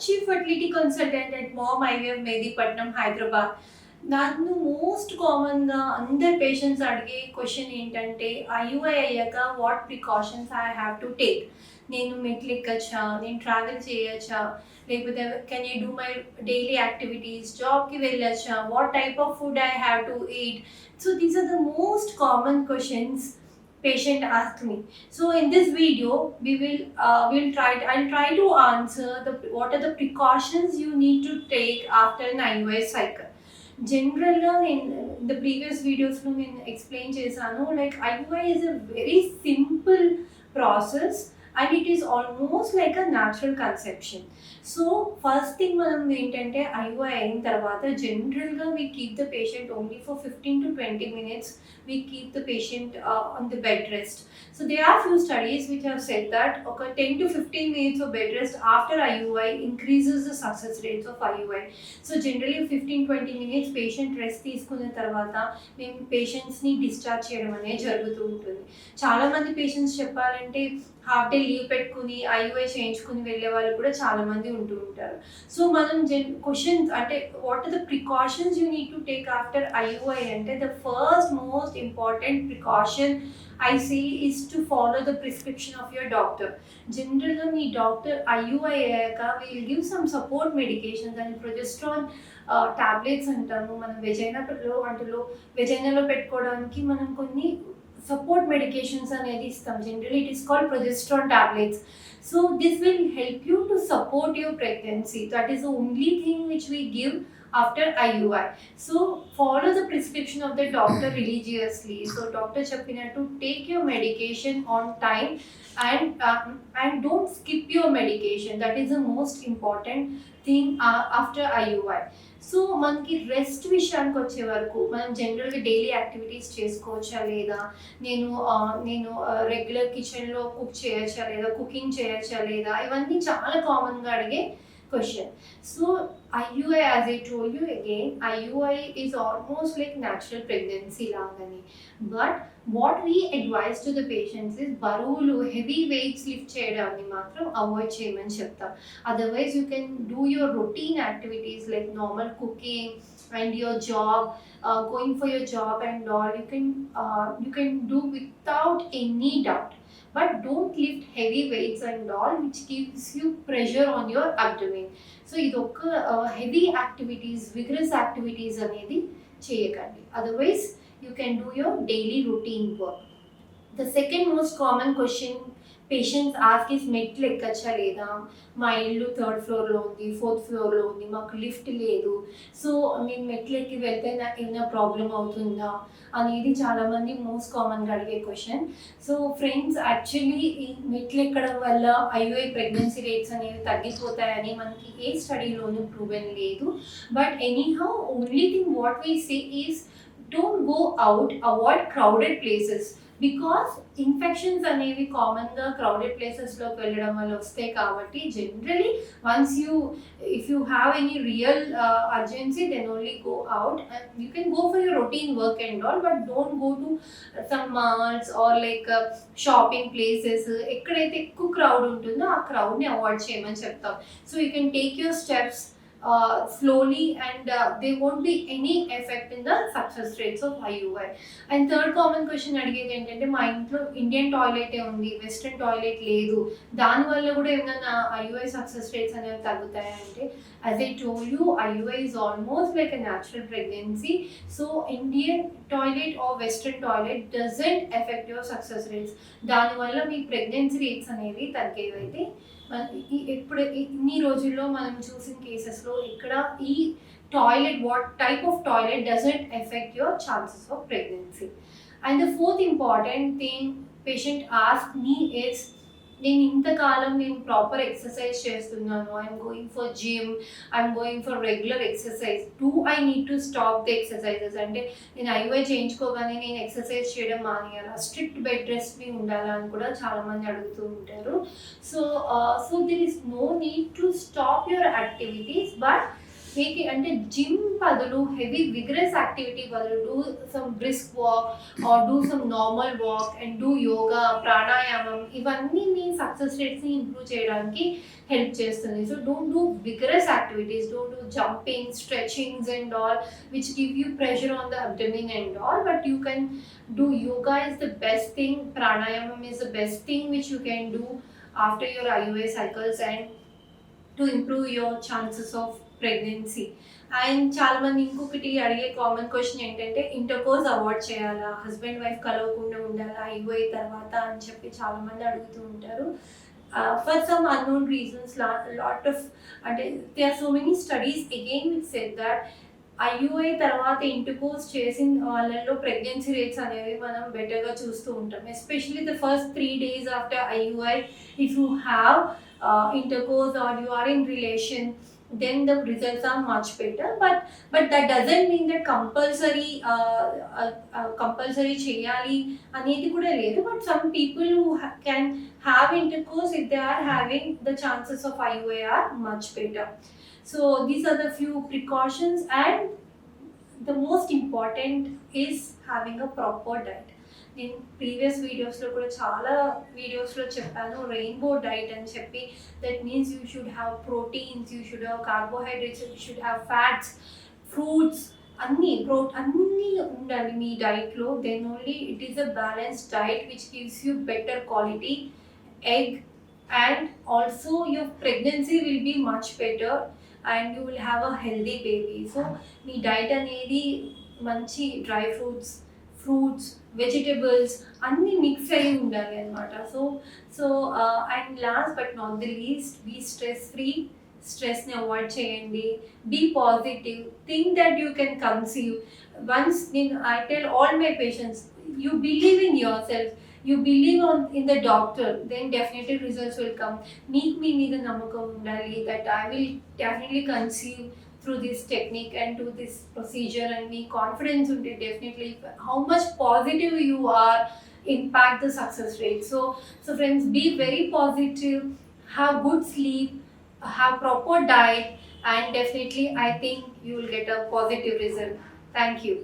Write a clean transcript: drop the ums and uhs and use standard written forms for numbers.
Chief Fertility Consultant at Mom IVF Medipatnam, Hyderabad. నన్ను most కామన్గా అందరు పేషెంట్స్ అడిగే క్వశ్చన్ ఏంటంటే ఐయుఐ అయ్యాక what precautions I have to take. నేను మెట్లు ఎక్కచ్చా, నేను ట్రావెల్ చేయొచ్చా, లేకపోతే can you do my daily activities, జాబ్కి వెళ్ళొచ్చా, what type of food I have to eat. So these are the most common questions patient asked me. So in this video I'll try to answer what are the precautions you need to take after an IUI cycle. Generally in the previous videos lo nenu explain chesanu, like IUI is a very simple process and it is almost like a natural conception. So first thing మనం ఏంటంటే IUI అయిన తర్వాత జనరల్గా we keep the patient only for 15 to 20 minutes. We keep the patient on the bed rest. So there are few studies which have said that 10 to 15 minutes of bed rest after IUI increases the success rates of IUI. So generally 15-20 minutes patient rest తీసుకున్న తర్వాత మేము పేషెంట్స్ని discharge చేయడం అనేది జరుగుతూ ఉంటుంది. చాలామంది patients చెప్పాలంటే half day leave పెట్టుకుని ఐయుఐ చేయించుకుని వెళ్ళే వాళ్ళు కూడా చాలామంది ఉంటూ ఉంటారు. సో మనం క్వశ్చన్స్ అంటే what are the precautions you need to take after IUI అంటే the first most important precaution I say is to follow the prescription of your doctor. Generally, me doctor IUI అయ్యాక will give some support medications and progesterone tablets అంటాము. మనం వెజైనాలో పెట్టుకోవడానికి మనం కొన్ని support medications అనేది ఇస్తాం. Generally it is called progesterone tablets. So this will help you to support your pregnancy. That is the only thing which we give after IUI. So follow the prescription of the doctor religiously. So doctor cheppinattu take your medication on time and don't skip your medication. That is the most important thing after IUI. So మనకి rest విషయానికి వచ్చే వరకు మనం జనరల్గా daily activities చేసుకోవచ్చా లేదా, నేను regular కిచెన్లో కుక్ చేయొచ్చా లేదా, కుకింగ్ చేయొచ్చా లేదా, ఇవన్నీ చాలా కామన్గా అడిగే question. So IUI, as I told you again, IUI is almost like natural pregnancy lagani. But what we advise to the patients is baruvulu heavy weights lift cheyadamni matram avoid cheyamani cheptam. Otherwise you can do your routine activities like normal cooking and your job, going for your job and all you can do without any doubt. But don't lift heavy weights and all which gives you pressure on your abdomen. So idokka heavy activities, vigorous activities anedi cheyakandi. Otherwise you can do your daily routine work. The second most common question patients ask is మెట్లు ఎక్కచ్చా లేదా, మా ఇల్లు 3rd ఫ్లోర్లో ఉంది, 4th ఫ్లోర్లో ఉంది, మాకు lift లేదు, సో నేను మెట్లు ఎక్కి వెళ్తే నాకు ఏమైనా ప్రాబ్లం అవుతుందా అనేది చాలామంది మోస్ట్ కామన్గా అడిగే క్వశ్చన్. సో ఫ్రెండ్స్, యాక్చువల్లీ ఈ మెట్లు ఎక్కడం వల్ల ఐయుఐ ప్రెగ్నెన్సీ రేట్స్ అనేవి తగ్గిపోతాయని మనకి ఏ స్టడీలోనూ ప్రూవెన్ లేదు. But anyhow only thing what we say is don't go out, avoid crowded places. Because infections అనేవి కామన్గా క్రౌడెడ్ ప్లేసెస్లోకి వెళ్ళడం వల్ల వస్తాయి కాబట్టి generally once if you have any real urgency then only go out. You can go for your routine work and all, but don't go to some malls or like shopping places. ఎక్కడైతే ఎక్కువ crowd ఉంటుందో ఆ క్రౌడ్ని avoid చేయమని చెప్తాం. So you can take your steps slowly and there won't be any effect in the success rates of IUI. And third common question అడిగేది ఏంటంటే మా ఇంట్లో ఇండియన్ టాయిలెటే ఉంది, వెస్ట్రన్ టాయిలెట్ లేదు, దానివల్ల కూడా ఏమైనా IUI సక్సెస్ రేట్స్ అనేవి తగ్గుతాయి అంటే, as I told you, IUI is almost like a natural pregnancy. So Indian toilet or western toilet doesn't affect your success rates. దానివల్ల మీ ప్రెగ్నెన్సీ రేట్స్ అనేవి తగ్గేవైతే ఇప్పుడు ఇన్ని రోజుల్లో మనం చూసిన కేసెస్లో ఇక్కడ ఈ toilet, what type of toilet doesn't affect your chances of pregnancy. And the fourth important thing patient ask me is, నేను ఇంతకాలం నేను ప్రాపర్ ఎక్సర్సైజ్ చేస్తున్నాను, I'm going for gym, I'm going for regular exercise, do I need to stop the exercises? అంటే నేను IUI చేయించుకోగానే నేను exercise చేయడం మానేయాలా, స్ట్రిక్ట్ బెడ్ రెస్ట్ మీ ఉండాలా అని కూడా చాలామంది అడుగుతూ ఉంటారు. So there is no need to stop your activities, but make it అంటే జిమ్ బదులు హెవీ విగ్రస్ యాక్టివిటీ బదులు do some brisk walk or do some normal walk and do yoga ప్రాణాయామం ఇవన్నీ మీ సక్సెస్ రేట్స్ని ఇంప్రూవ్ చేయడానికి హెల్ప్ చేస్తుంది. So don't do vigorous activities, don't do jumping stretchings and all which give you pressure on the abdomen and all, but you can do yoga is the best thing, pranayamam is the best thing which you can do after your IUI cycles and to improve your chances of pregnancy. And చాలా మంది ఇంకొకటి అడిగే common question ఏంటంటే intercourse avoid చేయాలా, husband wife కలవకుండా ఉండాలా IUI తర్వాత అని చెప్పి చాలా మంది అడుగుతూ ఉంటారు. For some unknown reasons lot of అంటే they are so many studies again which said that IUI తర్వాత ఇంటర్కోర్స్ చేసిన వాళ్ళలో ప్రెగ్నెన్సీ రేట్స్ అనేవి మనం బెటర్గా చూస్తూ ఉంటాం. Especially the first 3 days after IUI, if you have intercourse or you are in relation, then the results are much better. But that doesn't mean that compulsory cheyali anedi kuda ledu. But some people who can have intercourse, if they are having, the chances of IUI are much better. So these are the few precautions, and the most important is having a proper diet. నేను previous వీడియోస్లో కూడా చాలా వీడియోస్లో చెప్పాను rainbow diet అని చెప్పి. That means you should have proteins, you should have carbohydrates, you should have fats, fruits, అన్నీ ఉండాలి మీ డైట్లో. Then only it is a balanced diet which gives you better quality egg, and also your pregnancy will be much better and you will have a healthy baby. So మీ diet అనేది మంచి dry fruits vegetables అన్నీ mix అయ్యి ఉండాలి అనమాట. So and last but not the least, be stress free, స్ట్రెస్ని avoid చేయండి, be positive, think that you can conceive. Once I tell all my patients, you believe in yourself, you believe in the doctor, then definitely results will come. మీకు మీ మీద నమ్మకం ఉండాలి that I will definitely conceive through this technique and do this procedure, and me confidence ఉంటే definitely how much positive you are impact the success rate. So friends, be very positive, have good sleep, have proper diet, and definitely I think you will get a positive result. Thank you.